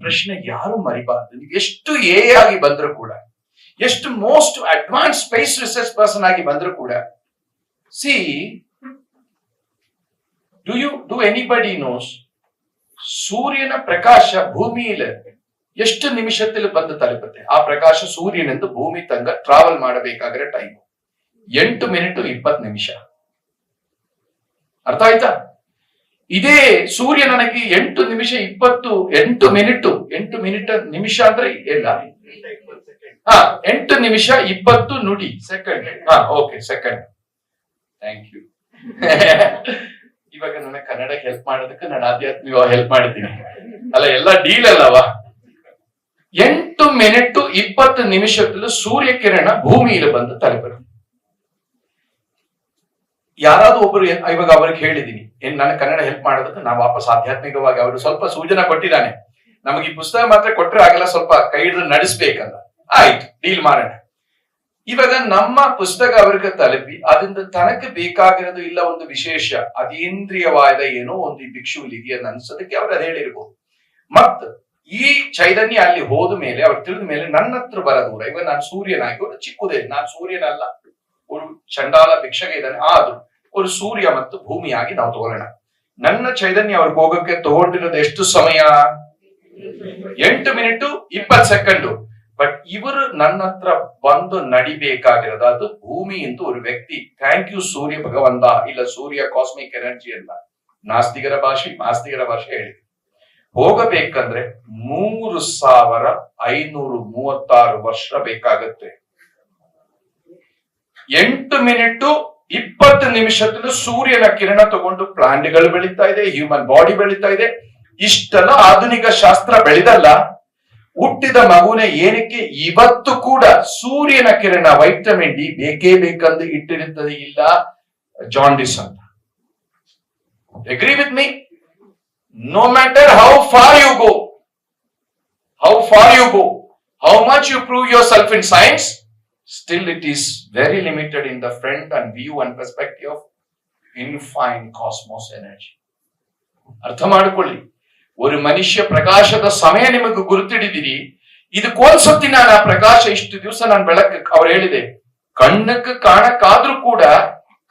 ಪ್ರಶ್ನೆ ಯಾರು ಮರಿಬಾರ್ದು. ನೀವು ಎಷ್ಟು ಎ ಆಗಿ ಬಂದ್ರು ಕೂಡ, ಎಷ್ಟು most advance space research person ಆಗಿ ಬಂದ್ರು ಕೂಡ, ಸಿ ಡು ಎನಿಬಡಿ ನೋಸ್ ಸೂರ್ಯನ ಪ್ರಕಾಶ ಭೂಮಿಯಲ್ಲಿ ಎಷ್ಟು ನಿಮಿಷದಲ್ಲಿ ಬಂದು ತಲುಪುತ್ತೆ? ಆ ಪ್ರಕಾಶ ಸೂರ್ಯನಿಂದ ಭೂಮಿ ತನಕ ಟ್ರಾವೆಲ್ ಮಾಡಬೇಕಾದ್ರೆ ಟೈಮ್ 8 ಮಿನಿಟ್ 20 ನಿಮಿಷ. ಅರ್ಥ ಆಯ್ತಾ? ಇದೇ ಸೂರ್ಯ ನನಗೆ 8 ನಿಮಿಷ 8 ಮಿನಿಟ್ ನಿಮಿಷ ಅಂದ್ರೆ ಇಲ್ಲ, 8 ನಿಮಿಷ 20 ನುಡಿ second. Okay, second. Thank you. ಇವಾಗ ನನಗೆ ಕನ್ನಡಕ್ಕೆ ಹೆಲ್ಪ್ ಮಾಡೋದಕ್ಕೆ ನಾನು ಆಧ್ಯಾತ್ಮಿಕ ಹೆಲ್ಪ್ ಮಾಡಿದ್ದೀನಿ ಅಲ್ಲ, ಎಲ್ಲ ಡೀಲ್ ಅಲ್ಲವಾ? 8 ಮಿನಿಟ್ 20 ನಿಮಿಷದಲ್ಲಿ ಸೂರ್ಯ ಕಿರಣ ಭೂಮಿಯಲ್ಲಿ ಬಂದು ತಲುಪುತ್ತೆ. ಯಾರಾದ್ರೂ ಒಬ್ಬರು ಇವಾಗ ಅವ್ರಿಗೆ ಹೇಳಿದೀನಿ ನನ್ನ ಕನ್ನಡ ಹೆಲ್ಪ್ ಮಾಡೋದಕ್ಕೆ, ನಾವು ವಾಪಸ್ ಆಧ್ಯಾತ್ಮಿಕವಾಗಿ ಅವರು ಸ್ವಲ್ಪ ಸೂಚನೆ ಕೊಟ್ಟಿದ್ದಾನೆ, ನಮಗೆ ಈ ಪುಸ್ತಕ ಮಾತ್ರ ಕೊಟ್ಟರೆ ಆಗಲ್ಲ, ಸ್ವಲ್ಪ ಕೈ ಹಿಡಿದು ನಡೆಸ್ಬೇಕಲ್ಲ. ಆಯ್ತು, ಡೀಲ್ ಮಾಡೋಣ. ಇವಾಗ ನಮ್ಮ ಪುಸ್ತಕ ಅವ್ರಿಗೆ ತಲುಪಿ ಅದರಿಂದ ತನಕ್ಕೆ ಬೇಕಾಗಿರೋದು ಇಲ್ಲ ಒಂದು ವಿಶೇಷ ಅತೀಂದ್ರಿಯವಾದ ಏನೋ ಒಂದು ಭಿಕ್ಷುವಿಗೆ ಇದೆಯನ್ನ ಅನ್ಸೋದಕ್ಕೆ ಅವ್ರು ಅದ್ ಹೇಳಿರ್ಬೋದು. ಮತ್ ಈ ಚೈತನ್ಯ ಅಲ್ಲಿ ಹೋದ ಮೇಲೆ ಅವ್ರು ತಿಳಿದ ಮೇಲೆ ನನ್ನ ಹತ್ರ ಬರೋದೂರ. ಇವಾಗ ನಾನು ಸೂರ್ಯನಾಗಿ ಒಂದು ಚಿಕ್ಕದೇ, ನಾನು ಸೂರ್ಯನಲ್ಲ, ಒಂದು ಚಂಡಾಲ ಭಿಕ್ಷಕ ಇದ್ದಾನೆ, ಆದ್ರೂ ಒಂದು ಸೂರ್ಯ ಮತ್ತು ಭೂಮಿಯಾಗಿ ನಾವು ತಗೊಳ್ಳೋಣ. ನನ್ನ ಚೈತನ್ಯ ಅವ್ರಿಗೆ ಹೋಗಕ್ಕೆ ತಗೊಂಡಿರೋದು ಎಷ್ಟು ಸಮಯ? 8 ಮಿನಿಟ್ 20 ಸೆಕೆಂಡು. ಬಟ್ ಇವರು ನನ್ನ ಹತ್ರ ಬಂದು ನಡಿಬೇಕಾಗಿರೋದು ಅದು ಭೂಮಿಯಿಂದ ಒಂದು ವ್ಯಕ್ತಿ. ಥ್ಯಾಂಕ್ ಯು ಸೂರ್ಯ ಭಗವಂತ, ಇಲ್ಲ ಸೂರ್ಯ ಕಾಸ್ಮಿಕ್ ಎನರ್ಜಿ ಅಂತ ನಾಸ್ತಿಕರ ಭಾಷೆ ಹೇಳಿ ಹೋಗಬೇಕಂದ್ರೆ 3536 ವರ್ಷ ಬೇಕಾಗತ್ತೆ. 8 ಮಿನಿಟ್ 20 ನಿಮಿಷದಲ್ಲಿ ಸೂರ್ಯನ ಕಿರಣ ತಗೊಂಡು ಪ್ಲಾಂಟ್ಗಳು ಬೆಳೀತಾ ಇದೆ, ಹ್ಯೂಮನ್ ಬಾಡಿ ಬೆಳೀತಾ ಇದೆ. ಇಷ್ಟೆಲ್ಲ ಆಧುನಿಕ ಶಾಸ್ತ್ರ ಬೆಳೆದಲ್ಲ, ಹುಟ್ಟಿದ ಮಗುನೇ ಏನಕ್ಕೆ ಇವತ್ತು ಕೂಡ ಸೂರ್ಯನ ಕಿರಣ ವೈಟಮಿನ್ ಡಿ ಬೇಕೇ ಬೇಕಂದು ಇಟ್ಟಿರುತ್ತದೆ. ಇಲ್ಲ ಜಾಂಡಿಸ್ ಅಂತ. Agree with me? No matter how far you go, how much you prove yourself in science, still it is very limited in the front and view and perspective of infinite cosmos energy. ಅರ್ಥ ಮಾಡಿಕೊಳ್ಳಿ. ಒಂದು ಮನುಷ್ಯ ಪ್ರಕಾಶದ ಸಮಯ ನಿಮಗೆ ಗುರುತಿಡಿದಿರಿ. ಇದಕ್ಕೊಂದ್ಸತಿ ನಾನು ಆ ಪ್ರಕಾಶ ಇಷ್ಟು ದಿವಸ ನಾನು ಬೆಳಕು ಅವ್ರು ಹೇಳಿದೆ, ಕಣ್ಣಕ್ಕೆ ಕಾಣಕ್ಕಾದ್ರೂ ಕೂಡ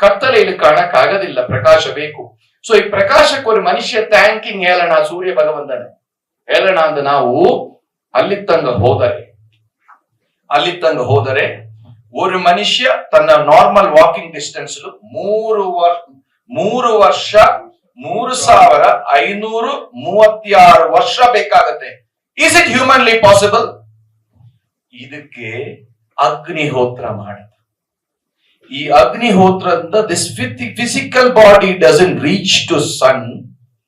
ಕತ್ತಲೆಯಲ್ಲಿ ಕಾಣಕ್ಕಾಗೋದಿಲ್ಲ, ಪ್ರಕಾಶ ಬೇಕು. ಸೊ ಈ ಪ್ರಕಾಶಕ್ಕೆ ಒಂದು ಮನುಷ್ಯ ಥ್ಯಾಂಕಿಂಗ್ ಹೇಳೋಣ, ಸೂರ್ಯ ಭಗವಂತನ ಹೇಳೋಣ ಅಂತ ನಾವು ಅಲ್ಲಿ ತಂಗ ಹೋದರೆ ಒಂದು ಮನುಷ್ಯ ತನ್ನ ನಾರ್ಮಲ್ ವಾಕಿಂಗ್ ಡಿಸ್ಟೆನ್ಸ್ 3536 ವರ್ಷ ಬೇಕಾಗತ್ತೆ. Is it humanly possible? ಇದಕ್ಕೆ ಅಗ್ನಿಹೋತ್ರ ಮಾಡುತ್ತೆ. ಈ ಅಗ್ನಿಹೋತ್ರದಿಂದ this physical body doesn't reach to sun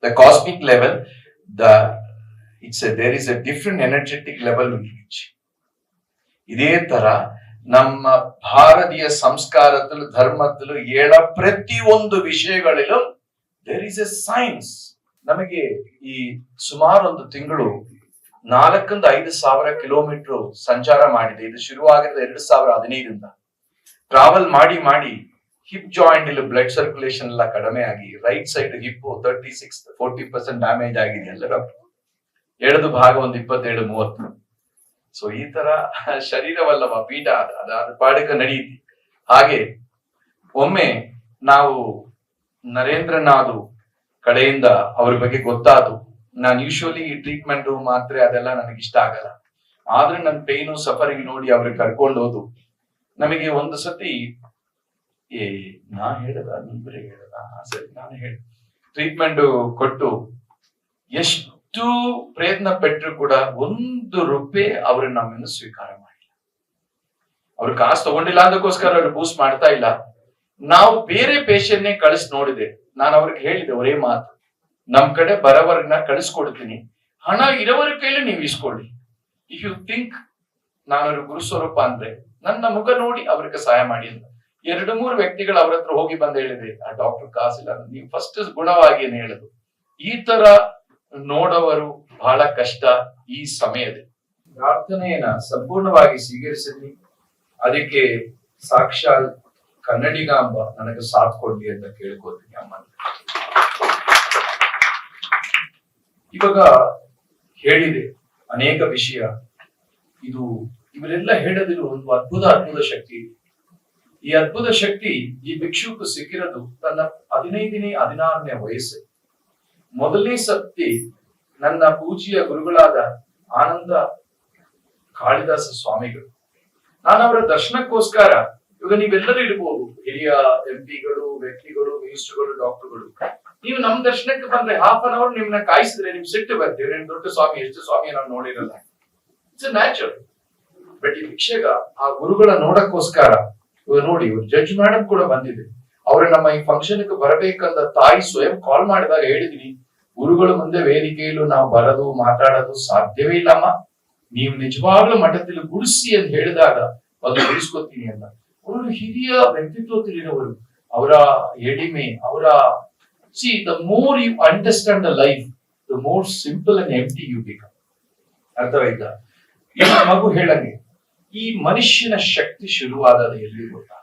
the cosmic level. There is a different energetic level will reach. ಇದೇ ತರ ನಮ್ಮ ಭಾರತೀಯ ಸಂಸ್ಕಾರದಲ್ಲೂ ಧರ್ಮದಲ್ಲೂ ಹೇಳ ಪ್ರತಿಯೊಂದು ವಿಷಯಗಳಲ್ಲೂ ದೇರ್ ಇಸ್ ಎ ಸೈನ್ಸ್. ನಮಗೆ ಈ ಸುಮಾರು ಒಂದು ತಿಂಗಳು 4,500 ಕಿಲೋಮೀಟರ್ ಸಂಚಾರ ಮಾಡಿದೆ. ಇದು ಶುರುವಾಗಿರೋದು 2015 ಟ್ರಾವೆಲ್ ಮಾಡಿ ಹಿಪ್ ಜಾಯಿಂಟ್ ಇಲ್ಲಿ ಬ್ಲಡ್ ಸರ್ಕ್ಯುಲೇಷನ್ ಎಲ್ಲ ಕಡಿಮೆ ಆಗಿ ರೈಟ್ ಸೈಡ್ ಹಿಪ್ 40% ಡ್ಯಾಮೇಜ್ ಆಗಿದೆ. ಎಲ್ಲ ಡಾಕ್ಟರ್ ಎಡದು ಭಾಗ ಒಂದು 27-30. ಸೊ ಈ ತರ ಶರೀರವಲ್ಲವ ಪೀಠ ಅದಾದ ಪಾಡಕ ನಡೆಯಿತಿ. ಹಾಗೆ ಒಮ್ಮೆ ನಾವು ನರೇಂದ್ರನಾಥ್ ಕಡೆಯಿಂದ ಅವ್ರ ಬಗ್ಗೆ ಗೊತ್ತಾದ್ರು. ನಾನು ಯೂಶುವಲಿ ಈ ಟ್ರೀಟ್ಮೆಂಟ್ ಮಾತ್ರೆ ಅದೆಲ್ಲ ನನಗೆ ಇಷ್ಟ ಆಗಲ್ಲ, ಆದ್ರೆ ನನ್ನ ಪೇನು ಸಫರಿಂಗ್ ನೋಡಿ ಅವ್ರಿಗೆ ಕರ್ಕೊಂಡು ಹೋದು. ನಮಗೆ ಒಂದು ಸತಿ ನಾ ಹೇಳದ ನೀವರೇ ಹೇಳದ ಸರಿ ನಾನು ಹೇಳಿ ಟ್ರೀಟ್ಮೆಂಟ್ ಕೊಟ್ಟು ಎಷ್ಟು ಪ್ರಯತ್ನ ಪಟ್ಟರು ಕೂಡ ₹1 ಅವ್ರು ನಮ್ಮನ್ನು ಸ್ವೀಕಾರ ಮಾಡಿಲ್ಲ. ಅವ್ರು ಕಾಸು ತಗೊಂಡಿಲ್ಲ ಅದಕ್ಕೋಸ್ಕರ ಅವ್ರು ಬೂಸ್ಟ್ ಮಾಡ್ತಾ ಇಲ್ಲ. ನಾವು ಬೇರೆ ಪೇಷಂಟ್ನೇ ಕಳಿಸಿ ನೋಡಿದೆ. ನಾನು ಅವ್ರಿಗೆ ಹೇಳಿದೆ ಒರೇ ಮಾತು, ನಮ್ ಕಡೆ ಬರೋವರ್ಗನ ಕಳಿಸ್ಕೊಡ್ತೀನಿ, ಹಣ ಇರೋವರ ಕೈಲಿ ನೀವು ಇಸ್ಕೊಳ್ಳಿ. ಇಫ್ ಯು ಥಿಂಕ್ ನಾನವ್ರ ಗುರು ಸ್ವರೂಪ ಅಂದ್ರೆ ನನ್ನ ಮುಖ ನೋಡಿ ಅವ್ರಿಗೆ ಸಹಾಯ ಮಾಡಿ ಅಂತ 2-3 ವ್ಯಕ್ತಿಗಳು ಅವ್ರ ಹತ್ರ ಹೋಗಿ ಬಂದು ಹೇಳಿದೆ, ಆ ಡಾಕ್ಟರ್ ಕಾಸಿಲ್ಲ, ನೀವು ಫಸ್ಟ್ ಗುಣವಾಗಿ ಏನ್ ಹೇಳುದು. ಈ ತರ ನೋಡೋವರು ಬಹಳ ಕಷ್ಟ ಈ ಸಮಯದಲ್ಲಿ. ಪ್ರಾರ್ಥನೆಯನ್ನ ಸಂಪೂರ್ಣವಾಗಿ ಸ್ವೀಕರಿಸಿದ್ವಿ. ಅದಕ್ಕೆ ಸಾಕ್ಷಾತ್ ಕನ್ನಡಿಗಾಂಬ ನನಗೆ ಸಾಥ್ ಕೊಡ್ಲಿ ಅಂತ ಕೇಳ್ಕೊತೀನಿ ಅಮ್ಮ. ಇವಾಗ ಹೇಳಿದೆ ಅನೇಕ ವಿಷಯ. ಇವರೆಲ್ಲ ಹೇಳೋದಿರುವ ಒಂದು ಅದ್ಭುತ ಶಕ್ತಿ. ಈ ಅದ್ಭುತ ಶಕ್ತಿ ಈ ಭಿಕ್ಷುಕು ಸಿಕ್ಕಿರೋದು ತನ್ನ 16ನೇ ವಯಸ್ಸು. ಮೊದಲನೇ ಸತಿ ನನ್ನ ಪೂಜ್ಯ ಗುರುಗಳಾದ ಆನಂದ ಕಾಳಿದಾಸ ಸ್ವಾಮಿಗಳು, ನಾನು ಅವರ ದರ್ಶನಕ್ಕೋಸ್ಕರ, ಇವಾಗ ನೀವೆಲ್ಲರೂ ಇರ್ಬೋದು, ಹಿರಿಯ MP ಗಳು, ವ್ಯಕ್ತಿಗಳು, ಮಿನಿಸ್ಟರ್ಗಳು, ಡಾಕ್ಟರ್ಗಳು, ನೀವು ನಮ್ ದರ್ಶನಕ್ಕೆ ಬಂದ್ರೆ ½ ನಿಮ್ನ ಕಾಯಿಸಿದ್ರೆ ನಿಮ್ ಸಿಟ್ಟು ಬರ್ತೀವಿ. ನಿಮ್ ದೊಡ್ಡ ಸ್ವಾಮಿ, ಎಷ್ಟು ಸ್ವಾಮಿ ನಾವು ನೋಡಿರಲ್ಲ. It's natural. ಬಟ್ ಈ ಭಿಕ್ಷೆಗ ಆ ಗುರುಗಳ ನೋಡಕ್ಕೋಸ್ಕರ ಇವಾಗ ನೋಡಿ, ಇವ್ರು ಜಡ್ಜ್ ಮೇಡಮ್ ಕೂಡ ಬಂದಿದೆ. ಅವ್ರು ನಮ್ಮ ಈ ಫಂಕ್ಷನ್ ಬರಬೇಕಂತ ತಾಯಿ ಸ್ವಯಂ ಕಾಲ್ ಮಾಡಿದಾಗ ಹೇಳಿದೀನಿ, ಗುರುಗಳ ಮುಂದೆ ವೇದಿಕೆಯಲ್ಲೂ ನಾವು ಬರೋದು ಮಾತಾಡೋದು ಸಾಧ್ಯವೇ ಇಲ್ಲಮ್ಮ, ನೀವು ನಿಜವಾಗ್ಲೂ ಮಠದಲ್ಲಿ ಗುಡಿಸಿ ಅಂತ ಹೇಳಿದಾಗ ಅದು ಗುಡಿಸ್ಕೊತೀನಿ ಅಂತ. ಅವರು ಹಿರಿಯ ವ್ಯಕ್ತಿತ್ವ ತಿಳಿದವರು. ಅವರ ಎಡಿಮೆ, ಅವರ the more you understand the life, the more simple and empty you become. ಅರ್ಥವಾಯ್ತಾ? ಈ ಮಗು ಹೇಳಂಗೆ ಈ ಮನುಷ್ಯನ ಶಕ್ತಿ ಶುರುವಾದ ಎಲ್ಲಿ ಗೊತ್ತಾ?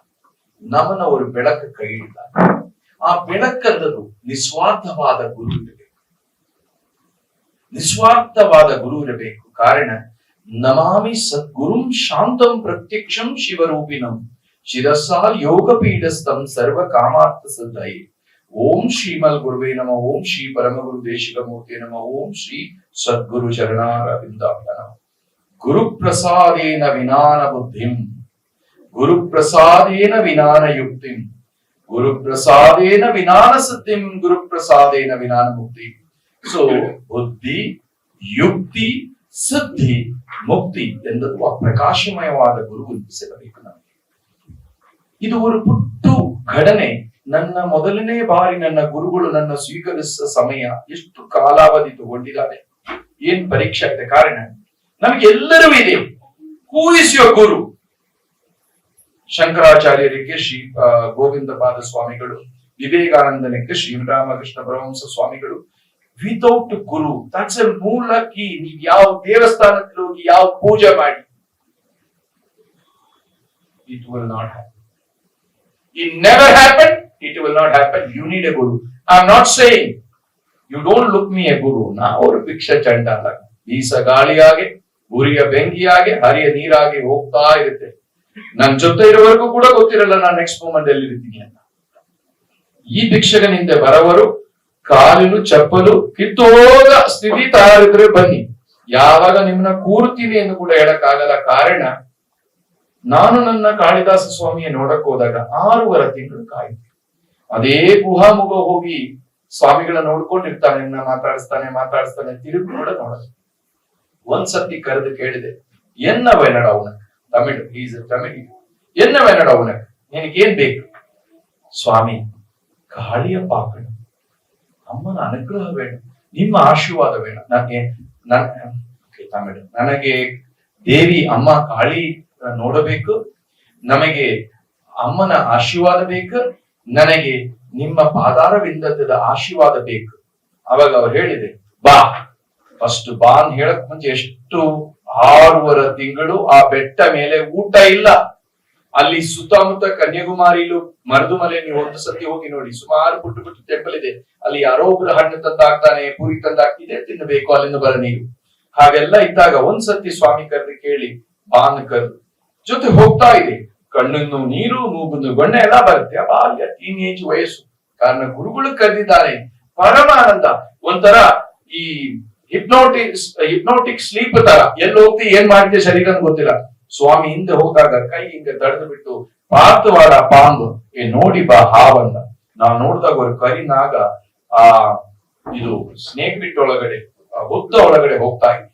ನಮ್ಮನ್ನ ಅವರು ಬೆಳಕು ಕೈ ಹಿಡಿದಾಗ ಆ ಬೆಳಕಲ್ಲದು ನಿಸ್ವಾರ್ಥವಾದ ಗುರು ಇರಬೇಕು. ನಿಸ್ವಾರ್ಥವಾದ ಗುರು ಇರಬೇಕು. ಕಾರಣ ನಮಾಮಿ ಸದ್ಗುರುಂ ಶಾಂತಂ ಪ್ರತ್ಯಕ್ಷಂ ಶಿವರೂಪಿಣಂ ಶಿರಸಾ ಯೋಗ ಪೀಠಸ್ಥಂ ಸರ್ವ ಕಾಮಾರ್ಥ ಸದೈ. ಓಂ ಶ್ರೀಮಲ್ ಗುರುವೇ ನಮಃ. ಓಂ ಶ್ರೀ ಪರಮಗುರು ದೇಶಿಕ ಮೂರ್ತಿ ನಮಃ. ಓಂ ಶ್ರೀ ಸದ್ಗುರು ಚರಣಾರವಿಂದಾಭ್ಯ ನಮಃ. ಗುರು ಪ್ರಸಾದೇನ ವಿನಾನ ಬುದ್ಧಿಂ, ಗುರು ಪ್ರಸಾದೇನ ವಿನಾನ ಯುಕ್ತಿಂ, ಗುರು ಪ್ರಸಾದೇನ ವಿನಾನ ಸಿದ್ಧಿಂ, ಗುರು ಪ್ರಸಾದೇನ ವಿನಾನ ಮುಕ್ತಿ. ಸೊ ಬುದ್ಧಿ, ಯುಕ್ತಿ, ಸಿದ್ಧಿ, ಮುಕ್ತಿ ಎಂದದ್ದು ಆ ಪ್ರಕಾಶಮಯವಾದ ಗುರು ಸಿಗಬೇಕು ನಮಗೆ. ಇದು ಒಂದು ಪುಟ್ಟು ಘಟನೆ. ನನ್ನ ಮೊದಲನೇ ಬಾರಿ ನನ್ನ ಗುರುಗಳು ನನ್ನ ಸ್ವೀಕರಿಸಿದ ಸಮಯ ಎಷ್ಟು ಕಾಲಾವಧಿ ತಗೊಂಡಿದ್ದಾರೆ, ಏನ್ ಪರೀಕ್ಷೆ ಆಗಿದೆ. ಕಾರಣ ನಮ್ಗೆ ಎಲ್ಲರೂ ಇದೆ. ಹೂ ಇಸ್ ಯೋರ್ ಗುರು? ಶಂಕರಾಚಾರ್ಯರಿಗೆ ಶ್ರೀ ಗೋವಿಂದ ಪಾದ ಸ್ವಾಮಿಗಳು, ವಿವೇಕಾನಂದನಿಗೆ ಶ್ರೀರಾಮಕೃಷ್ಣ ಪರಮಹಂಸ ಸ್ವಾಮಿಗಳು. ವಿತೌಟ್ ಗುರು, ದಟ್ಸ್ ಎ ಮೂಲ ಕೀ. ನೀವು ಯಾವ ದೇವಸ್ಥಾನಕ್ಕೆ ಹೋಗಿ ಯಾವ ಪೂಜೆ ಮಾಡಿ, it will not happen. It never happened. It will not happen. You need a guru. I'm not saying you don't look me a guru. ನಾ ಅವರು ಭಿಕ್ಷೆ ಚಂಡ ಅಲ್ಲ. ಬೀಸ ಗಾಳಿಯಾಗೆ, ಉರಿಯ ಬೆಂಕಿಯಾಗೆ, ಹರಿಯ ನೀರಾಗೆ ಹೋಗ್ತಾ ಇರುತ್ತೆ. ನನ್ ಜೊತೆ ಇರೋವರೆಗೂ ಕೂಡ ಗೊತ್ತಿರಲ್ಲ ನಾನು ನೆಕ್ಸ್ಟ್ ಮೂಮೆಂಟ್ ಎಲ್ಲಿ ಇರ್ತೀನಿ ಅಂತ. ಈ ಭಿಕ್ಷಕನಿಂದ ಬರವರು ಕಾಲಿನ ಚಪ್ಪಲು ಕಿತ್ತೋಗ ಸ್ಥಿತಿ ತಯಾರಿದ್ರೆ ಬನ್ನಿ. ಯಾವಾಗ ನಿಮ್ಮನ್ನ ಕೂರ್ತೀನಿ ಎಂದು ಕೂಡ ಹೇಳಕ್ ಆಗಲ್ಲ. ಕಾರಣ ನಾನು ನನ್ನ ಕಾಳಿದಾಸ ಸ್ವಾಮಿಯ ನೋಡಕ್ ಹೋದಾಗ 6 ತಿಂಗಳು ಕಾಯ್ದೆ. ಅದೇ ಗುಹಾಮುಗ ಹೋಗಿ ಸ್ವಾಮಿಗಳ ನೋಡ್ಕೊಂಡಿರ್ತಾನೆ, ಮಾತಾಡಿಸ್ತಾನೆ, ತಿರುಗಿ ಕೂಡ ನೋಡೋದು. ಒಂದ್ಸತಿ ಕರೆದು ಕೇಳಿದೆ, ಎನ್ನ ವೇನಡ ಅವನಕ್, ತಮಿಳು, ಈಸ್ ತಮಿಳ್, ಎನ್ನ ವೇನಡ ಅವನಕ್, ನಿನಗೇನ್ ಬೇಕು? ಸ್ವಾಮಿ, ಕಾಳಿಯ ಪಾಕಣ, ಅಮ್ಮನ ಅನುಗ್ರಹ ಬೇಡ, ನಿಮ್ಮ ಆಶೀರ್ವಾದ ಬೇಡ ನನಗೆ. ತಮಿಳು, ನನಗೆ ದೇವಿ ಅಮ್ಮ ಕಾಳಿ ನೋಡಬೇಕು, ನಮಗೆ ಅಮ್ಮನ ಆಶೀರ್ವಾದ ಬೇಕು, ನನಗೆ ನಿಮ್ಮ ಪಾದಾರವಿಂದದ ಆಶೀರ್ವಾದ ಬೇಕು. ಅವಾಗ ಅವ್ರು ಹೇಳಿದೆ, ಬಾ. ಫಸ್ಟ್ ಬಾ ಅಂತ ಹೇಳಕ್ ಮುಂಚೆ ಎಷ್ಟು 6 ತಿಂಗಳು ಆ ಬೆಟ್ಟ ಮೇಲೆ ಊಟ ಇಲ್ಲ. ಅಲ್ಲಿ ಸುತ್ತಮುತ್ತ ಕನ್ಯಾಕುಮಾರಿಲು ಮರುದುಮಲೆ ನೀವು ಒಂದು ಸತಿ ಹೋಗಿ ನೋಡಿ, ಸುಮಾರು ಪುಟ್ಟು ಟೆಂಪಲ್ ಇದೆ. ಅಲ್ಲಿ ಯಾರೋ ಒಬ್ರು ಹಣ್ಣು ತಂದಾಕ್ತಾನೆ, ಪೂರಿ ತಂದಾಕ್ತಿದೆ, ತಿನ್ನಬೇಕು, ಅಲ್ಲಿಂದ ಬರ ನೀರು. ಹಾಗೆಲ್ಲ ಇದ್ದಾಗ ಒಂದ್ಸತಿ ಸ್ವಾಮಿ ಕರೆದು ಕೇಳಿ, ಬಾನ್ ಕರೆದು ಜೊತೆ ಹೋಗ್ತಾ ಇದೆ. ಕಣ್ಣನ್ನು ನೀರು, ಮೂಗುನ್ನು ಬಣ್ಣ ಎಲ್ಲ ಬರುತ್ತೆ. ಬಾಲ್ಯ, ಟೀನೇಜ್ ವಯಸ್ಸು. ಕಾರಣ ಗುರುಗಳು ಕರೆದಿದ್ದಾರೆ. ಪರಮಾನಂದ. ಒಂಥರ ಈ ಹಿಪ್ನೋಟಿಕ್ ಸ್ಲೀಪ್ ತರ. ಎಲ್ಲಿ ಹೋಗ್ತಿ, ಏನ್ ಮಾಡ್ತೀವಿ ಶರೀರ ಅಂತ ಗೊತ್ತಿಲ್ಲ. ಸ್ವಾಮಿ ಹಿಂದೆ ಹೋದಾಗ ಕೈ ಹಿಂಗೆ ತಡೆದು ಬಿಟ್ಟು, ಪಾರ್ಥವಾಡ ಪಾಂಬು ನೋಡಿ ಬಾ ಹಾವನ್ನ. ನಾವು ನೋಡಿದಾಗ ஒரு ಕರಿನಾಗ ಆ ಇದು ಸ್ನೇಕ್ ಬಿಟ್ ಒಳಗಡೆ, ಹುತ್ತ ಒಳಗಡೆ ಹೋಗ್ತಾ ಇದೆ.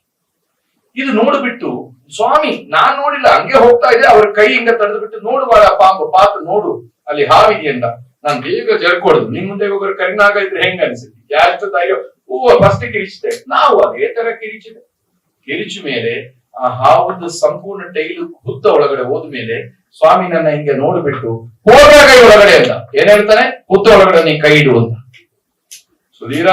ಇದು ನೋಡ್ಬಿಟ್ಟು ಸ್ವಾಮಿ, ನಾನ್ ನೋಡಿಲ್ಲ, ಹಂಗೆ ಹೋಗ್ತಾ ಇದೆ. ಅವ್ರ ಕೈ ಹಿಂಗ ತಡೆದು ಬಿಟ್ಟು, ನೋಡುವಾಡ ಪಾಂಬು, ಪಾತ್ರ ನೋಡು ಅಲ್ಲಿ ಹಾವಿದೆಯಂದ. ನಾನ್ ಬೇಗ ಜರ್ಕೊಡುದು. ನಿಮ್ ಮುಂದೆ ಹೋಗೋರು ಕರಿನಾಗ ಇದ್ರೆ ಹೆಂಗ ಅನ್ಸುತ್ತೆ? ಯಾರು ಧೈರ್ಯ ಫಸ್ಟ್ ಕಿರಿಚಿದೆ. ನಾವು ಅದೇ ತರ ಕಿರಿಚಿದೆ. ಕಿರಿಚ ಮೇಲೆ ಆ ಹಾವದ ಸಂಪೂರ್ಣ ಟೈಲು ಹುತ್ತ ಒಳಗಡೆ ಹೋದ್ಮೇಲೆ ಸ್ವಾಮಿ ನನ್ನ ಹಿಂಗೆ ನೋಡ್ಬಿಟ್ಟು, ಹೋದಾಗ ಕೈ ಒಳಗಡೆ ಅಂತ ಏನ್ ಹೇಳ್ತಾನೆ, ಹುತ್ತ ಒಳಗಡೆ ನೀ ಕೈ ಇಡು ಅಂತ. ಸುಧೀರ,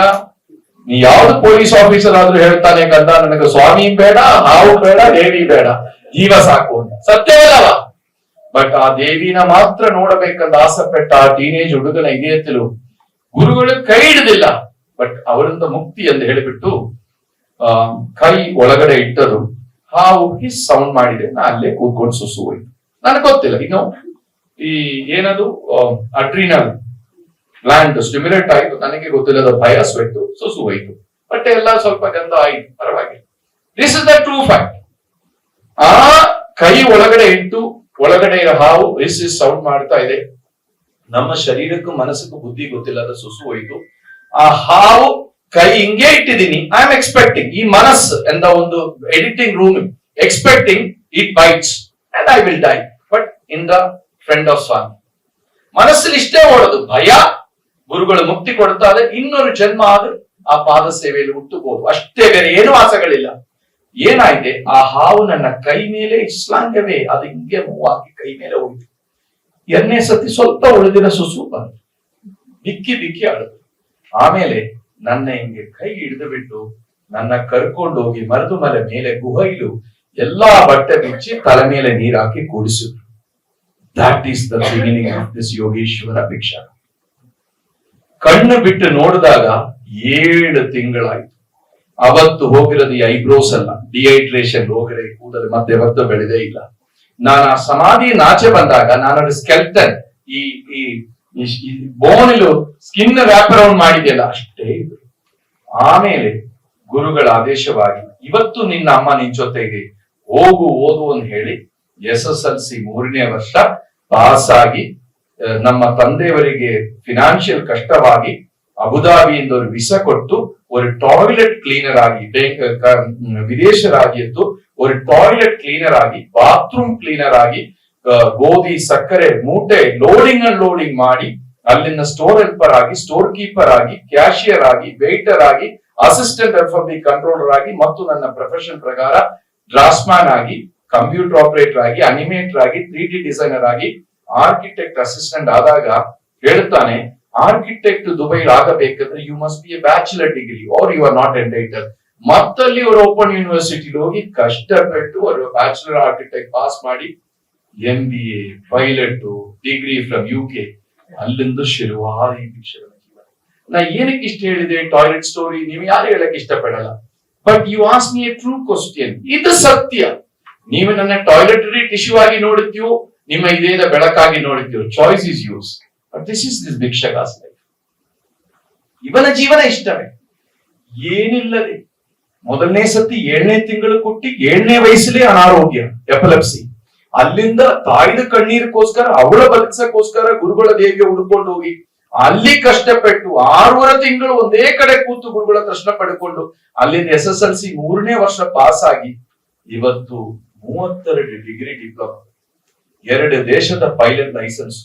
ನೀ ಯಾವ್ದು ಪೊಲೀಸ್ ಆಫೀಸರ್ ಆದ್ರೂ ಹೇಳ್ತಾನೆ ಕಂದ, ನನಗೆ ಸ್ವಾಮಿ ಬೇಡ, ಹಾವು ಬೇಡ, ದೇವಿ ಬೇಡ, ಜೀವ ಸಾಕು ಅಂತ. ಸತ್ಯವಲ್ಲವ? ಬಟ್ ಆ ದೇವಿನ ಮಾತ್ರ ನೋಡಬೇಕಂತ ಆಸೆಪಟ್ಟ ಆ ಟೀನೇಜ್ ಹುಡುಗನ ಇದೆಯತ್ತಲು ಗುರುಗಳು ಕೈ ಹಿಡಿದಿಲ್ಲ. ಬಟ್ ಅವರಿಂದ ಮುಕ್ತಿ ಎಂದು ಹೇಳಿಬಿಟ್ಟು ಕೈ ಒಳಗಡೆ ಇಟ್ಟರು, ಹಾವು ಹಿಸ್ ಸೌಂಡ್ ಮಾಡಿದೆ, ನಾ ಅಲ್ಲೇ ಕೂತ್ಕೊಂಡು ಸುಸು ಹೋಯ್ತು. ನನಗೆ ಗೊತ್ತಿಲ್ಲ ಇನ್ನು ಈ ಏನದು ಅಡ್ರಿನಲ್ ಗ್ಲ್ಯಾಂಡ್ ಸ್ಟಿಮ್ಯುಲೇಟ್ ಆಯ್ತು, ನನಗೆ ಗೊತ್ತಿಲ್ಲದ ಭಯ ಸ್ವೆಟ್ಟು, ಸುಸು ಹೋಯ್ತು, ಬಟ್ಟೆ ಎಲ್ಲ ಸ್ವಲ್ಪ ಗಂಧ ಆಯ್ತು, ಪರವಾಗಿಲ್ಲ. This is the true fact. ಆ ಕೈ ಒಳಗಡೆ ಇಟ್ಟು ಒಳಗಡೆ ಹಾವು ಹಿಸ್ ಸೌಂಡ್ ಮಾಡ್ತಾ ಇದೆ, ನಮ್ಮ ಶರೀರಕ್ಕೂ ಮನಸ್ಸಕ್ಕೂ ಬುದ್ಧಿ ಗೊತ್ತಿಲ್ಲದ ಸುಸು ಹೋಯ್ತು. ಆ ಹಾವು ಕೈ ಹಿಂಗೆ ಇಟ್ಟಿದ್ದೀನಿ, ಐ ಆಮ್ ಎಕ್ಸ್ಪೆಕ್ಟಿಂಗ್, ಈ ಮನಸ್ಸು ಎಂದ ಒಂದು editing room expecting it bites and I will die, but in the friend of Swami ಮನಸ್ಸಲ್ಲಿ ಇಷ್ಟೇ ಓಡೋದು, ಭಯ, ಗುರುಗಳು ಮುಕ್ತಿ ಕೊಡ್ತಾರೆ, ಇನ್ನೊಂದು ಜನ್ಮ ಆದ್ರೆ ಆ ಪಾದ ಸೇವೆಯಲ್ಲಿ ಹುಟ್ಟುಬಹುದು, ಅಷ್ಟೇ, ಬೇರೆ ಏನು ಆಸೆಗಳಿಲ್ಲ. ಏನಾಗಿದೆ, ಆ ಹಾವು ನನ್ನ ಕೈ ಮೇಲೆ ಇಸ್ಲಾಂಗವೇ ಅದು ಹಿಂಗೆ ಮೂವ್ ಆಗಿ ಕೈ ಮೇಲೆ ಹೋಯ್ತು. ಎರಡನೇ ಸತಿ ಸ್ವಲ್ಪ ಉಳಿದಿನ ಸುಸು ಬಂತು, ಬಿಕ್ಕಿ ಬಿಕ್ಕಿ ಆಡುದು. ಆಮೇಲೆ ನನ್ನ ಹಿಂಗೆ ಕೈ ಹಿಡಿದು ಬಿಟ್ಟು ನನ್ನ ಕರ್ಕೊಂಡು ಹೋಗಿ ಮರದು ಮಲೆ ಮೇಲೆ ಗುಹೈಲು ಎಲ್ಲಾ ಬಟ್ಟೆ ಬಿಚ್ಚಿ ತಲೆ ಮೇಲೆ ನೀರ್ ಹಾಕಿ ಕೂಡಿಸಿದ್ರು. That is the beginning of this Yogeshwara ಭಿಕ್ಷಾ. ಕಣ್ಣು ಬಿಟ್ಟು ನೋಡಿದಾಗ 7 ತಿಂಗಳಾಯ್ತು. ಅವತ್ತು ಹೋಗಿರೋದು ಈ ಐಬ್ರೋಸ್ ಅಲ್ಲ, ಡಿಹೈಡ್ರೇಷನ್ ಹೋಗಿರೋ ಕೂದಲು ಮತ್ತೆ ಯಾವತ್ತೂ ಬೆಳೆದೇ ಇಲ್ಲ. ನಾನು ಆ ಸಮಾಧಿ ನಾಚೆ ಬಂದಾಗ ನಾನು ಸ್ಕೆಲ್ಟನ್ ಈ ಬೋನಿಲು ಸ್ಕಿನ್ ವ್ಯಾಪ್ ಅರೌಂಡ್ ಮಾಡಿದೆಯಲ್ಲ ಅಷ್ಟೇ ಇದ್ರು. ಆಮೇಲೆ ಗುರುಗಳ ಆದೇಶವಾಗಿ ಇವತ್ತು ನಿನ್ನ ಅಮ್ಮ ನಿನ್ ಜೊತೆಗೆ ಹೋಗು ಓದು ಅಂತ ಹೇಳಿ SSLC 3ನೇ ವರ್ಷ ಪಾಸ್ ಆಗಿ, ನಮ್ಮ ತಂದೆಯವರಿಗೆ ಫಿನಾನ್ಷಿಯಲ್ ಕಷ್ಟವಾಗಿ ಅಬುದಾಬಿಯಿಂದ ஒரு ವಿಸಾ ಕೊಟ್ಟು ஒரு ಟಾಯ್ಲೆಟ್ ಕ್ಲೀನರ್ ಆಗಿ, ವಿದೇಶ ರಾಜ್ಯದ್ದು ஒரு ಟಾಯ್ಲೆಟ್ ಕ್ಲೀನರ್ ಆಗಿ, ಬಾತ್ರೂಮ್ ಕ್ಲೀನರ್ ಆಗಿ, ಗೋಧಿ ಸಕ್ಕರೆ ಮೂಟೆ ಲೋಡಿಂಗ್ ಅಂಡ್ ಲೋಡಿಂಗ್ ಮಾಡಿ, ಅಲ್ಲಿಂದ ಸ್ಟೋರ್ ಹೆಲ್ಪರ್ ಆಗಿ, ಸ್ಟೋರ್ ಕೀಪರ್ ಆಗಿ, ಕ್ಯಾಶಿಯರ್ ಆಗಿ, ವೇಟರ್ ಆಗಿ, ಅಸಿಸ್ಟೆಂಟ್ FFB ಕಂಟ್ರೋಲರ್ ಆಗಿ, ಮತ್ತು ನನ್ನ ಪ್ರೊಫೆಷನ್ ಪ್ರಕಾರ ಡ್ರಾಫ್ಟ್ಸ್ಮ್ಯಾನ್ ಆಗಿ, ಕಂಪ್ಯೂಟರ್ ಆಪರೇಟರ್ ಆಗಿ, ಅನಿಮೇಟರ್ ಆಗಿ, 3D ಡಿಸೈನರ್ ಆಗಿ, ಆರ್ಕಿಟೆಕ್ಟ್ ಅಸಿಸ್ಟೆಂಟ್ ಆದಾಗ ಹೇಳ್ತಾನೆ, ಆರ್ಕಿಟೆಕ್ಟ್ ದುಬೈ ಆಗಬೇಕಂದ್ರೆ you must be a bachelor degree or you are not entitle. ಮತ್ತಲ್ಲಿ ಅವರು ಓಪನ್ ಯೂನಿವರ್ಸಿಟಿಲಿ ಹೋಗಿ ಕಷ್ಟಪಟ್ಟು ಅವರು ಬ್ಯಾಚುಲರ್ ಆರ್ಕಿಟೆಕ್ಟ್ ಪಾಸ್ ಮಾಡಿ MBA, pilot, degree from UK, ಅಲ್ಲಿಂದ ಶುರುವಾದ ಈ ಭಿಕ್ಷಕನ ಜೀವನ. ನಾ ಏನಕ್ಕೆ ಇಷ್ಟ ಹೇಳಿದೆ ಟಾಯ್ಲೆಟ್ ಸ್ಟೋರಿ, ನೀವು ಯಾರು ಹೇಳಕ್ ಇಷ್ಟಪಡಲ್ಲ, but you ask me a true question, ಇದು ಸತ್ಯ. ನೀವು ನನ್ನ ಟಾಯ್ಲೆಟರಿ ಟಿಶ್ಯೂ ಆಗಿ ನೋಡುತ್ತೀವೋ, ನಿಮ್ಮ ಇದೇದ ಬೆಳಕಾಗಿ ನೋಡುತ್ತೀವೋ, choice is yours, but this is this ಭಿಕ್ಷಕಾಸ್ ಲೈಫ್. ಇವನ ಜೀವನ ಇಷ್ಟವೇ, ಏನಿಲ್ಲದೆ ಮೊದಲನೇ ಸತಿ 7ನೇ ತಿಂಗಳು ಕೊಟ್ಟಿ 7ನೇ ವಯಸ್ಸಲ್ಲಿ ಅನಾರೋಗ್ಯ, ಎಪಲೆಪ್ಸಿ. ಅಲ್ಲಿಂದ ತಾಯಿದ ಕಣ್ಣೀರಿಗೋಸ್ಕರ ಅವಳ ಬದುಕಸಕ್ಕೋಸ್ಕರ ಗುರುಗಳ ದೇವಿಗೆ ಹುಡ್ಕೊಂಡು ಹೋಗಿ ಅಲ್ಲಿ ಕಷ್ಟಪಟ್ಟು 6 ತಿಂಗಳು ಒಂದೇ ಕಡೆ ಕೂತು ಗುರುಗಳ ದರ್ಶನ ಪಡ್ಕೊಂಡು ಅಲ್ಲಿಂದ SSLC 3ನೇ ವರ್ಷ ಪಾಸ್ ಆಗಿ ಇವತ್ತು 32 ಡಿಗ್ರಿ ಡಿಪ್ಲೊಮಾ, 2 ದೇಶದ ಪೈಲಟ್ ಲೈಸೆನ್ಸ್,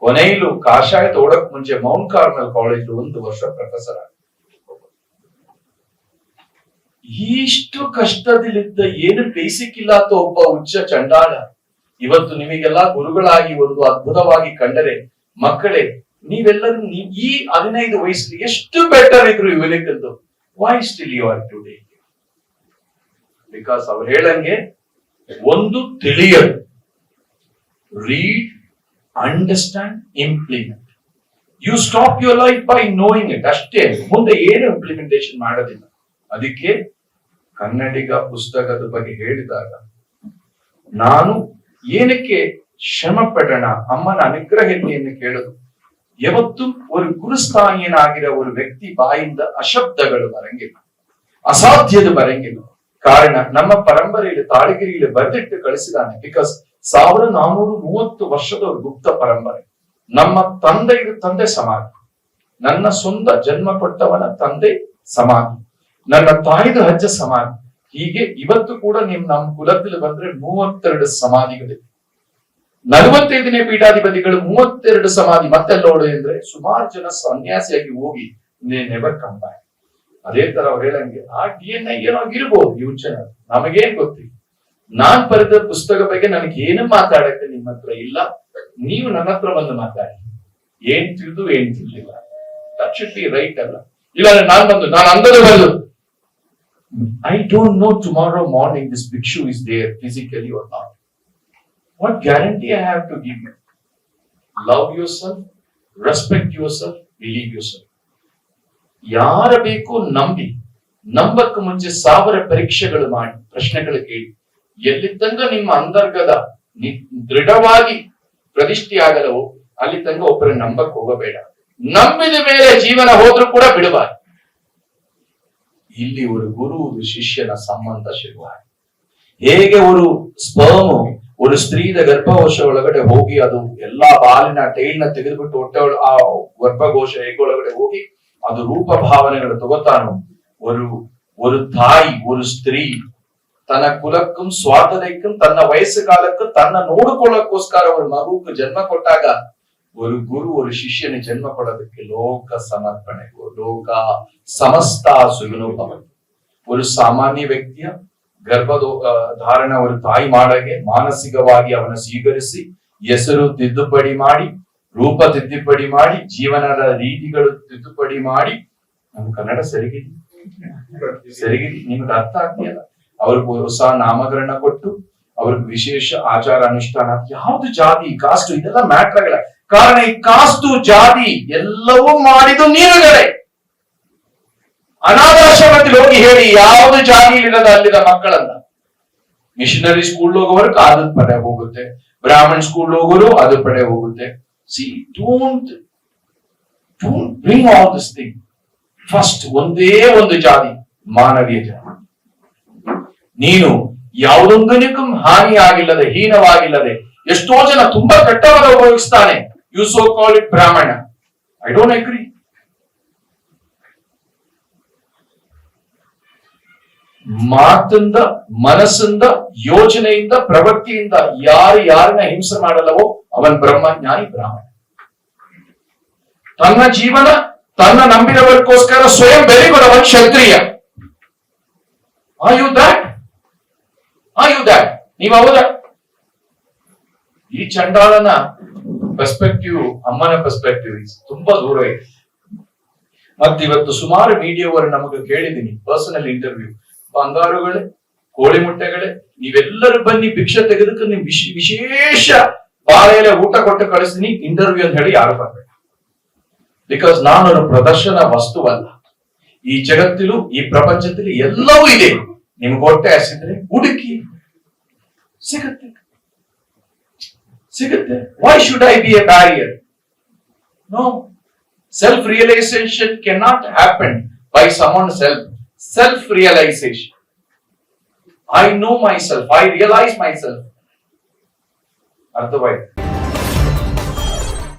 ಕೊನೆಯಲು ಕಾಷಾಯ ತೋಡಕ್ ಮುಂಚೆ ಮೌಂಟ್ ಕಾರ್ಮೆಲ್ ಕಾಲೇಜ್ 1 ವರ್ಷ ಪ್ರೊಫೆಸರ್ ಆಗಿ. ಇಷ್ಟು ಕಷ್ಟದಲ್ಲಿದ್ದ ಏನು ಬೇಸಿಕ್ ಇಲ್ಲ ಅಂತ ಒಬ್ಬ ಉಚ್ಚ ಚಂಡಾಳ ಇವತ್ತು ನಿಮಗೆಲ್ಲ ಗುರುಗಳಾಗಿ ಒಂದು ಅದ್ಭುತವಾಗಿ ಕಂಡರೆ, ಮಕ್ಕಳೇ ನೀವೆಲ್ಲರೂ ಈ 15 ವಯಸ್ಸಲ್ಲಿ ಎಷ್ಟು ಬೆಟರ್ ಇದ್ರು ಇವನಿಗಂದು, why still you are today? Because ಅವ್ರು ಹೇಳಂಗೆ ಒಂದು ತಿಳಿಯದು, read, understand, implement. You stop your life by knowing it, ಅಷ್ಟೇ, ಮುಂದೆ ಏನು ಇಂಪ್ಲಿಮೆಂಟೇಶನ್ ಮಾಡೋದಿಲ್ಲ. ಅದಕ್ಕೆ ಕನ್ನಡಿಗ ಪುಸ್ತಕದ ಬಗ್ಗೆ ಹೇಳಿದಾಗ ನಾನು ಏನಕ್ಕೆ ಶ್ರಮ ಪಡೋಣ, ಅಮ್ಮನ ಅನುಗ್ರಹವನ್ನು ಕೇಳೋದು. ಯಾವತ್ತು ಒಂದು ಗುರುಸ್ಥಾನೀಯನಾಗಿರೋ ಒಂದು ವ್ಯಕ್ತಿ ಬಾಯಿಂದ ಅಶಬ್ದಗಳು ಬರಂಗಿಲ್ಲ, ಅಸಾಧ್ಯದ ಬರಂಗಿಲ್ಲ. ಕಾರಣ ನಮ್ಮ ಪರಂಪರೆಯಲ್ಲಿ ತಾಳಿಗಿರಿಯಲ್ಲಿ ಬರೆದಿಟ್ಟು ಕಳಿಸಿದಾನೆ. ಬಿಕಾಸ್ 1430 ವರ್ಷದ ಒಂದು ಗುಪ್ತ ಪರಂಪರೆ. ನಮ್ಮ ತಂದೆ ಸಮಾಧಿ, ನನ್ನ ಸ್ವಂತ ಜನ್ಮ ಕೊಟ್ಟವನ ತಂದೆ ಸಮಾಧಿ, ನನ್ನ ತಾಯಿದ ಅಜ್ಜ ಸಮಾಧಿ. ಹೀಗೆ ಇವತ್ತು ಕೂಡ ನಮ್ಮ ಕುಲದಲ್ಲಿ ಬಂದ್ರೆ 32 ಸಮಾಧಿಗಳಿವೆ. 45ನೇ ಪೀಠಾಧಿಪತಿಗಳು 32 ಸಮಾಧಿ. ಮತ್ತೆಲ್ಲ ನೋಡಿ ಅಂದ್ರೆ ಸುಮಾರು ಜನ ಸನ್ಯಾಸಿಯಾಗಿ ಹೋಗಿ ನೆವರ್ ಕಮ್ ಬ್ಯಾಕ್. ಅದೇ ತರ ಅವ್ರು ಹೇಳಂಗೆ ಆ DNA ಏನೋ ಇರ್ಬೋದು ಇವ್ ಜನ, ನಮಗೇನ್ ಗೊತ್ತಿಲ್ಲ. ನಾನ್ ಬರೆದ ಪುಸ್ತಕ ಬಗ್ಗೆ ನನಗೆ ಏನು ಮಾತಾಡಕ್ಕೆ ನಿಮ್ಮ ಹತ್ರ ಇಲ್ಲ, ನೀವು ನನ್ನ ಹತ್ರ ಬಂದು ಮಾತಾಡಿ. ಏನ್ ತಿಳಿದು ಏನ್ ತಿಳಿಲಿಲ್ಲ, ದಟ್ ಶುಡ್ ಬಿ ರೈಟ್ ಅಲ್ಲ. ಇಲ್ಲ ನಾನು ಅಂದದ ಬರಲು I don't know tomorrow morning this bhikshu is there physically or not. What guarantee I have to give you? Love yourself, respect yourself, believe yourself. ಯಾರ ಬೇಕು ನಂಬಿ, ನಂಬಕ್ಕೆ ಮುಂಚೆ 1000 ಪರೀಕ್ಷೆಗಳು ಮಾಡಿ, ಪ್ರಶ್ನೆಗಳು ಕೇಳಿ, ಎಲ್ಲಿ ತನಕ ನಿಮ್ಮ ಅಂತರ್ಗತ ದೃಢವಾಗಿ ಪ್ರತಿಷ್ಠೆಯಾಗಲವೋ ಅಲ್ಲಿ ತನಕ ಒಬ್ಬರ ನಂಬಕ್ ಹೋಗಬೇಡ. ನಂಬಿದ ಮೇಲೆ ಜೀವನ ಹೋದ್ರೂ ಕೂಡ ಬಿಡಬಾರ್ದು. ಇಲ್ಲಿ ಒಂದು ಗುರು ಒಂದು ಶಿಷ್ಯನ ಸಂಬಂಧ ಶುರುವಾಗಿದೆ. ಹೇಗೆ ಒಂದು ಸ್ಪರ್ಮ್ ಒಂದು ಸ್ತ್ರೀದ ಗರ್ಭಕೋಶ ಒಳಗಡೆ ಹೋಗಿ ಅದು ಎಲ್ಲಾ ಬಾಲಿನ ಟೈಲ್ನ ತೆಗೆದುಬಿಟ್ಟು ಹೊಟ್ಟೆ ಆ ಗರ್ಭಕೋಶ ಒಳಗಡೆ ಹೋಗಿ ಅದು ರೂಪ ಭಾವನೆಗಳು ತಗೋತಾನೋ, ஒரு தாய் ஒரு ಸ್ತ್ರೀ ತನ್ನ ಕುಲಕ್ಕೂ ಸ್ವಾತಂತ್ರ್ಯಕ್ಕೂ ತನ್ನ ವಯಸ್ಸು ಕಾಲಕ್ಕೂ ತನ್ನ ನೋಡಿಕೊಳ್ಳಕ್ಕೋಸ್ಕರ ಒಂದು ಮಗುಕ್ಕೆ ಜನ್ಮ ಕೊಟ್ಟಾಗ ಒಂದು ಗುರು ಒಂದು ಶಿಷ್ಯನ ಜನ್ಮ ಕೊಡೋದಕ್ಕೆ ಲೋಕ ಸಮರ್ಪಣೆ, ಲೋಕ ಸಮಸ್ತ ಸುಗುಣೋಭವ. ಒಂದು ಸಾಮಾನ್ಯ ವ್ಯಕ್ತಿಯ ಗರ್ಭದ ಧಾರಣ ಒಂದು ತಾಯಿ ಮಾಡಗೆ ಮಾನಸಿಕವಾಗಿ ಅವನ ಸ್ವೀಕರಿಸಿ ಹೆಸರು ತಿದ್ದುಪಡಿ ಮಾಡಿ, ರೂಪ ತಿದ್ದುಪಡಿ ಮಾಡಿ, ಜೀವನದ ರೀತಿಗಳು ತಿದ್ದುಪಡಿ ಮಾಡಿ, ನಮ್ಮ ಕನ್ನಡ ಸರಿಗಿದೆ ನಿಮ್ಗೆ ಅರ್ಥ ಆಗ್ತಿಲ್ಲ. ಅವ್ರಿಗೆ ಹೊಸ ನಾಮಕರಣ ಕೊಟ್ಟು ಅವ್ರಿಗೆ ವಿಶೇಷ ಆಚಾರ ಅನುಷ್ಠಾನ, ಯಾವ್ದು ಜಾತಿ ಕಾಸ್ಟು ಇದೆಲ್ಲ ಮ್ಯಾಟ್ರ್ ಆಗಲ್ಲ. ಕಾರಣ ಈ ಕಾಸ್ಟು ಜಾತಿ ಎಲ್ಲವೂ ಮಾಡಿದ್ದು ನೀವುಗಳೇ. ಅನಾಥಾಶ್ರಮದಲ್ಲಿ ಹೋಗಿ ಹೇಳಿ ಯಾವ್ದು ಜಾತಿ ಇಲ್ಲದ ಅಲ್ಲಿದ ಮಕ್ಕಳನ್ನ. ಮಿಷನರಿ ಸ್ಕೂಲ್ ಹೋಗೋರು ಅದ್ರ ಪಡೆ ಹೋಗುತ್ತೆ, ಬ್ರಾಹ್ಮಣ್ ಸ್ಕೂಲ್ ಹೋಗೋರು ಅದ್ರ ಪಡೆ ಹೋಗುತ್ತೆ. C don't bring all this thing. First ಒಂದೇ ಒಂದು ಜಾತಿ, ಮಾನವೀಯ ಜಾತಿ. ನೀನು ಯಾವುದೊಂದನಿಗೂ ಹಾನಿ ಆಗಿಲ್ಲದೆ, ಹೀನವಾಗಿಲ್ಲದೆ, ಎಷ್ಟೋ ಜನ ತುಂಬಾ ಕೆಟ್ಟವರ ಉಪಯೋಗಿಸ್ತಾನೆ. You so call it Brahmana. I don't agree. ಮಾತಿಂದ, ಮನಸ್ಸಿಂದ, ಯೋಚನೆಯಿಂದ, ಪ್ರವೃತ್ತಿಯಿಂದ ಯಾರನ್ನ ಹಿಂಸೆ ಮಾಡಲ್ಲವೋ ಅವನ್ ಬ್ರಹ್ಮಜ್ಞಾನಿ, ಬ್ರಾಹ್ಮಣ. ತನ್ನ ಜೀವನ ತನ್ನ ನಂಬಿದವರಿಗೋಸ್ಕರ ಸ್ವಯಂ ಬೆಲೆ ಕೊಡವನ್ ಕ್ಷತ್ರಿಯ. Are you that? ನೀವು ಹೌದ? ಈ ಚಂಡಾಲನ ಪರ್ಸ್ಪೆಕ್ಟಿವ್, ಅಮ್ಮನ ಪರ್ಸ್ಪೆಕ್ಟಿವ್ ತುಂಬಾ ದೂರ ಇದೆ. ಮತ್ತೆ ಇವತ್ತು ಸುಮಾರು ಮೀಡಿಯಾವರು ನಮಗೆ ಕೇಳಿದೀನಿ, ಪರ್ಸನಲ್ ಇಂಟರ್ವ್ಯೂ, ಬಂಗಾರುಗಳೇ, ಕೋಳಿ ಮುಟ್ಟೆಗಳೇ, ನೀವೆಲ್ಲರೂ ಬನ್ನಿ ಭಿಕ್ಷೆ ತೆಗೆದಕ್ಕೆ ನಿಮ್ ವಿಶೇಷ ಬಾಳೆಲೆ ಊಟ ಕೊಟ್ಟು ಕಳಿಸ್ತೀನಿ, ಇಂಟರ್ವ್ಯೂ ಅಂತ ಹೇಳಿ ಯಾರು ಬರ್ಬೇಕು. ಬಿಕಾಸ್ ನಾನು ಪ್ರದರ್ಶನ ವಸ್ತುವಲ್ಲ. ಈ ಜಗತ್ತಿಲು, ಈ ಪ್ರಪಂಚದಲ್ಲಿ ಎಲ್ಲವೂ ಇದೆ. ನಿಮ್ಗೆ ಹೊಟ್ಟೆ ಹಸಿದ್ರೆ ಹುಡುಕಿ ಸಿಗುತ್ತೆ. Why should I be a barrier? No. Self realisation can not happen by someone self realisation. I know my self, I realise my self. ಅರ್ಥವಾಯ್ತು?